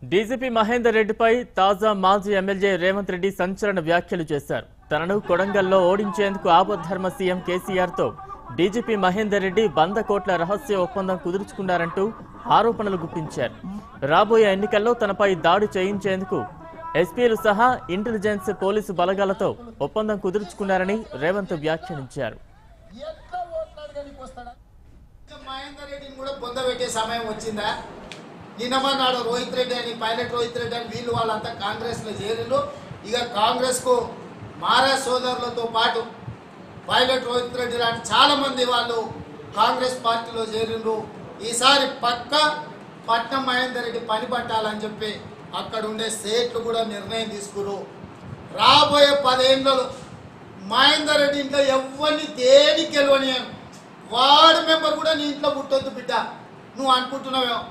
DGP Mahender రెడ్డిపై తాజా మాజీ ఎమ్మెల్యే రేవంత్ రెడ్డి సంచలన వ్యాఖ్యలు చేశారు. తనను కొడంగల్లో ఓడించేందుకు ఆపద్ధర్మ సీఎం కేసీఆర్తో డీజీపీ మహేందర్ రెడ్డి 100 కోట్ల రహస్య ఒప్పందం కుదుర్చుకున్నారంటూ ఆరోపణలు గుప్పించారు. రాబోయే ఎన్నికల్లో తనపై దాడి చేయించేందుకు ఎస్పీలు సహా ఇంటెలిజెన్స్ పోలీసు బలగాలతో ఒప్పందం కుదుర్చుకున్నారని రేవంత్ వ్యాఖ్యానించారు. నిన్నమన్నాడు రోహిత్ రెడ్డి అని, పైలట్ రోహిత్ రెడ్డి అని, వీళ్ళు వాళ్ళంతా కాంగ్రెస్లో చేరిండ్రు. ఇక కాంగ్రెస్కు మారా సోదరులతో పాటు పైలట్ రోహిత్ రెడ్డి లాంటి చాలామంది వాళ్ళు కాంగ్రెస్ పార్టీలో చేరిండ్రు. ఈసారి పక్క పట్నం మహేందర్ రెడ్డి పని పట్టాలని చెప్పి అక్కడ ఉండే స్టేట్లు కూడా నిర్ణయం తీసుకురు. రాబోయే 10 ఏళ్ళలో మహేందర్ రెడ్డి ఇంట్లో ఎవరిని దేనికి గెలవని వార్డు మెంబర్ కూడా నీ ఇంట్లో పుట్టొద్దు బిడ్డ. నువ్వు అనుకుంటున్నావేమో,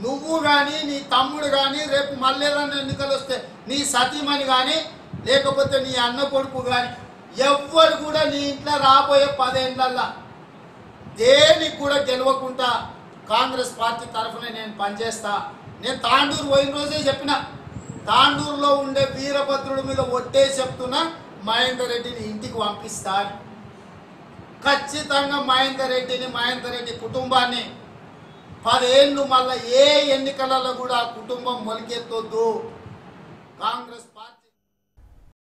నువ్వు కానీ నీ తమ్ముడు కానీ రేపు మళ్ళీ ఎన్నికలు వస్తే నీ సతీమణి కానీ లేకపోతే నీ అన్న కొడుకు కానీ ఎవ్వరు కూడా నీ ఇంట్లో రాబోయే 10 ఏళ్ళల్లో దేనికి కూడా గెలవకుండా కాంగ్రెస్ పార్టీ తరఫున నేను పనిచేస్తా. నేను తాండూరు పోయిన రోజే చెప్పిన, తాండూరులో ఉండే వీరభద్రుడి మీద ఒట్టే చెప్తున్నా, మహేందర్ రెడ్డిని ఇంటికి పంపిస్తా. ఖచ్చితంగా మహేందర్ రెడ్డి కుటుంబాన్ని 10 ఏళ్ళు మళ్ళీ ఏ ఎన్నికలలో కూడా కుటుంబం మొలికెత్తొద్దు. కాంగ్రెస్ పార్టీ